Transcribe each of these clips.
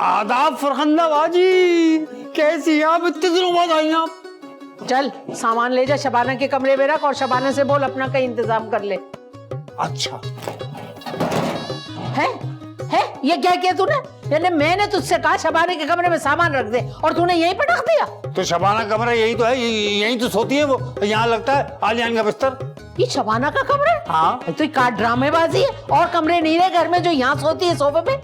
आदाब फरखंदा बाजी, कैसी हैं आप? इतने दिनों बाद आई आप। चल सामान ले जा, शबाना के कमरे में रख और शबाना से बोल अपना कहीं इंतजाम कर ले। अच्छा है ये क्या किया तूने? यानी मैंने तुझसे कहा शबाना के कमरे में सामान रख दे और तूने यहीं पर रख दिया। तो शबाना कमरा यही तो है, यही तो सोती है वो, यहाँ लगता है आलियान का बिस्तर। ये शबाना का कमरा है? हाँ तो ये ड्रामेबाजी है। और कमरे नहीं रहे घर में जो यहाँ सोती है सोफे पे?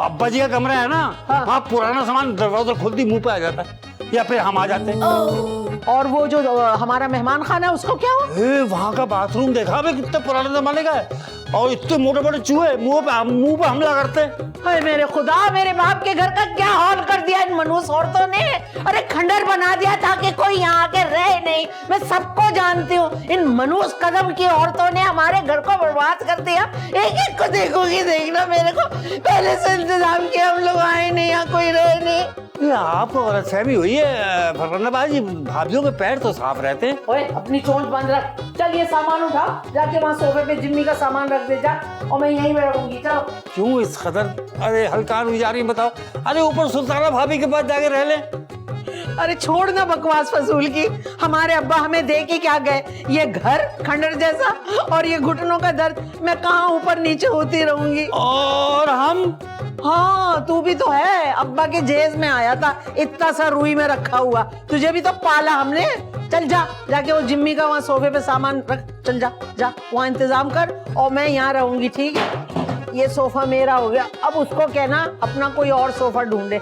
अब्बा जी का कमरा है ना, हाँ। वहाँ पुराना सामान दरवाजा खुलती मुंह पे आ जाता है या फिर हम आ जाते हैं। और वो जो हमारा मेहमान खाना है उसको क्या हुआ? वहाँ का बाथरूम देखा बे, कितना पुराने जमाने का है और इतने मोटे मोटे चूहे मुंह पे हमला करते हैं। हाय मेरे खुदा, मेरे बाप के घर का क्या हाल कर दिया इन मनहूस औरतों ने। अरे खंडर बना दिया ताकि कोई यहाँ आके रहे नहीं। मैं सबको जानती हूँ, इन मनहूस कदम की औरतों ने हमारे घर को बर्बाद कर दिया। एक एक को देखोगी, देखना मेरे को पहले से इंतजाम किया, हम लोग आए नहीं, यहाँ कोई रहे नहीं। ये आप गलतफहमी हुई है फरखंदा बाजी, भाभियों के पैर तो साफ रहते हैं। ओए अपनी चोंच बंद रख। चल ये सामान उठा, जाके वहाँ सोफे पे जिम्मी का सामान रख दे जा, और मैं यहीं रहूंगी। चलो। क्यों इस कदर अरे हल्कान हुई जा रही है बताओ? अरे ऊपर सुल्ताना भाभी के पास जाके रह ले। अरे छोड़ ना बकवास फजूल की। हमारे अब्बा हमें दे के क्या गए? ये घर खंडर जैसा और ये घुटनों का दर्द, मैं कहाँ ऊपर नीचे होती रहूंगी। और हम? हाँ तू भी तो है, अब्बा के जेज में आया था, इतना सा रुई में रखा हुआ, तुझे भी तो पाला हमने। चल जा, जाके वो जिम्मी का वहाँ सोफे पे सामान रख। चल जा जा, वहाँ इंतजाम कर और मैं यहाँ रहूंगी, ठीक है? ये सोफा मेरा हो गया, अब उसको कहना अपना कोई और सोफा ढूंढे।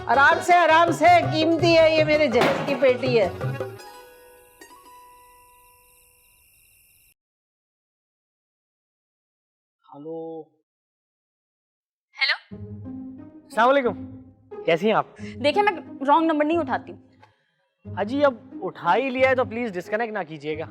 आराम से, कीमती है ये, मेरे जहेज की पेटी है। हेलो। हेलो, अस्सलाम वालेकुम, कैसी हैं आप? देखिए मैं रॉन्ग नंबर नहीं उठाती। अजी अब उठा ही लिया है तो प्लीज डिस्कनेक्ट ना कीजिएगा।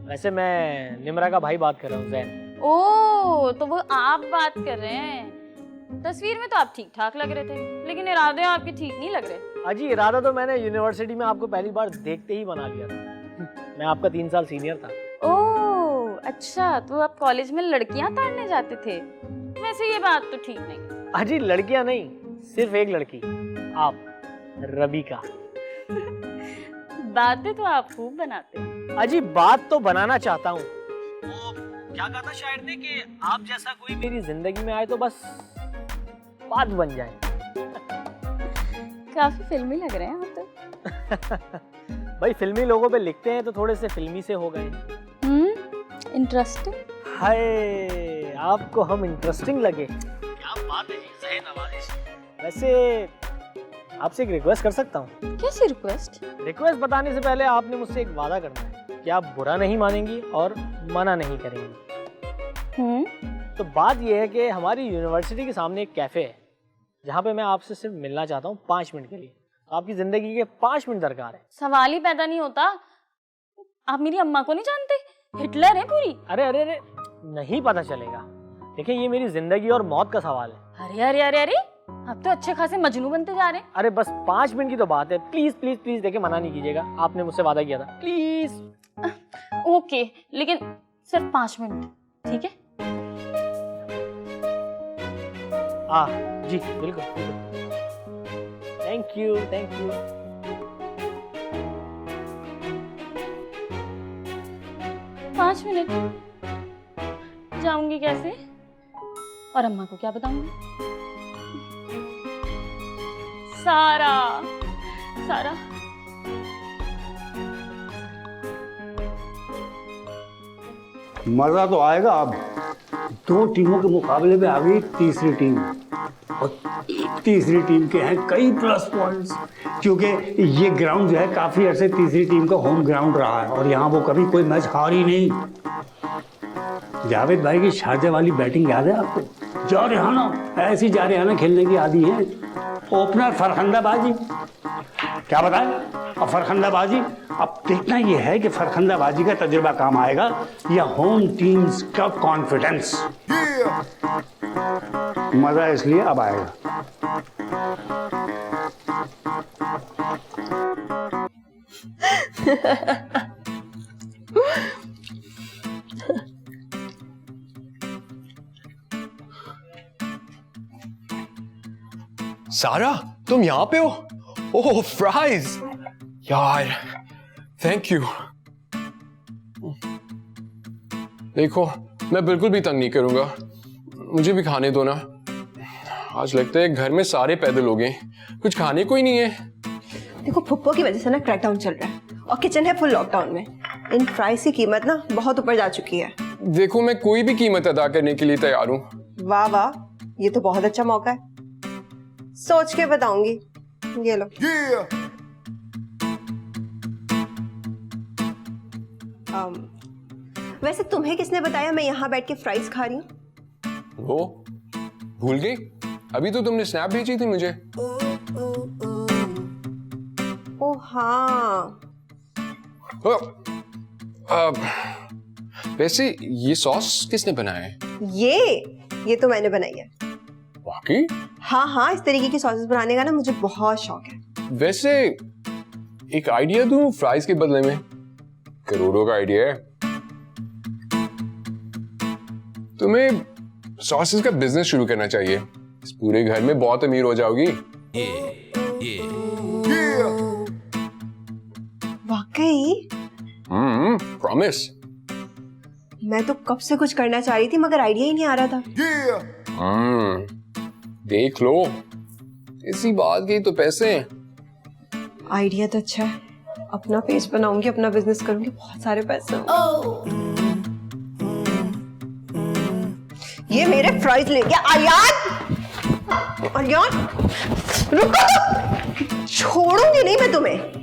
वैसे मैं निमरा का भाई बात कर रहा हूँ, जैन। ओह, तो वो आप बात कर रहे हैं। तस्वीर में तो आप ठीक ठाक लग रहे थे, लेकिन इरादे आपके ठीक नहीं लग रहे। अजी इरादा तो मैंने यूनिवर्सिटी में आपको पहली बार देखते ही बना लिया था। मैं आपका 3 साल सीनियर था। ओह अच्छा, तो आप कॉलेज में लड़कियां ताड़ने जाते थे। वैसे ये बात तो ठीक नहीं। अजी लड़कियां नहीं, सिर्फ एक लड़की, आप, रबीका। बातें तो आप खूब बनाते हैं। अजी बात तो बनाना चाहता हूँ। वो क्या कहा था शायर ने कि आप जैसा कोई मेरी जिंदगी में आए तो बस बात बन जाए। काफी फिल्मी लग रहे हैं आप तो। भाई फिल्मी लोगों पे लिखते हैं तो थोड़े से फिल्मी से हो गए। इंटरेस्टिंग। हाय, आपको हम इंटरेस्टिंग लगे? क्या बात है जी, ज़हन नवाज़िश। वैसे आपसे एक रिक्वेस्ट कर सकता हूँ? कैसी रिक्वेस्ट? रिक्वेस्ट बताने से पहले आपने मुझसे एक वादा करना है कि आप बुरा नहीं मानेंगी और मना नहीं करेंगी। तो बात यह है कि हमारी यूनिवर्सिटी के सामने एक कैफे है जहाँ पे मैं आपसे सिर्फ मिलना चाहता हूँ 5 मिनट के लिए। आपकी जिंदगी के 5 मिनट दरकार है। सवाल ही पैदा नहीं होता। आप मेरी अम्मा को नहीं जानते? हिटलर है पूरी। अरे अरे अरे, नहीं पता चलेगा। देखिए ये मेरी जिंदगी और मौत का सवाल है। अरे अरे अरे अरे, आप तो अच्छे खासे मजनू बनते जा रहे हैं। अरे बस 5 मिनट की तो बात है, प्लीज प्लीज प्लीज, देखिए मना नहीं कीजिएगा, आपने मुझसे वादा किया था, प्लीज। ओके, लेकिन सिर्फ 5 मिनट, ठीक है? जी बिल्कुल बिल्कुल। Thank you thank you. 5 minute जाऊंगी कैसे? और अम्मा को क्या बताऊंगी? सारा सारा मजा तो आएगा। अब 2 टीमों के मुकाबले में आ गई तीसरी टीम और तीसरी टीम के हैं कई प्लस पॉइंट्स, क्योंकि ये ग्राउंड जो है काफी अरसे तीसरी टीम का होम ग्राउंड रहा है और यहाँ वो कभी कोई मैच हारी नहीं। जावेद भाई की शारजा वाली बैटिंग याद है आपको? जारहाना, ऐसी जारहाना खेलने की आदी है। ओपनर फरखंदा बाजी, क्या बताएं? अब फरखंदा बाजी, अब देखना यह है कि फरखंदा बाजी का तजुर्बा काम आएगा या होम टीम्स का कॉन्फिडेंस। मजा इसलिए अब आएगा। सारा, तुम यहाँ पे हो? ओह, फ्राइज यार, थैंक यू। देखो, मैं बिल्कुल भी तंग नहीं करूंगा, मुझे भी खाने दो ना। आज लगता है घर में सारे पैदल हो गए, कुछ खाने को ही नहीं है। देखो, फुप्पो की वजह से ना क्रैकडाउन चल रहा है और किचन है फुल लॉकडाउन में। इन फ्राइज की कीमत ना बहुत ऊपर जा चुकी है। देखो, मैं कोई भी कीमत अदा करने के लिए तैयार हूँ। वाह वाह, ये तो बहुत अच्छा मौका है, सोच के बताऊंगी। ये लो। वैसे तुम्हें किसने बताया मैं यहाँ बैठ के फ्राइज खा रही हूँ? वो भूल गई? अभी तो तुमने स्नैप भेजी थी मुझे। ओ हाँ। वैसे ये सॉस किसने बनाया है? ये तो मैंने बनाई है। वाकई? हाँ हाँ, इस तरीके की सॉसेस बनाने का ना मुझे बहुत शौक है। वैसे एक आइडिया दूं फ्राइज के बदले में? करोड़ों का आइडिया है। तुम्हें सॉसेस का बिजनेस शुरू करना चाहिए, इस पूरे घर में बहुत अमीर हो जाओगी। वाकई? प्रॉमिस। मैं तो कब से कुछ करना चाह रही थी मगर आइडिया ही नहीं आ रहा था। देख लो, इसी बात के तो पैसे हैं। आइडिया तो अच्छा है, अपना पेज बनाऊंगी, अपना बिजनेस करूंगी, बहुत सारे पैसे होंगे। ये मेरे फ्राइज ले गया। आर्यन, आर्यन रुको, छोड़ूंगी नहीं मैं तुम्हें।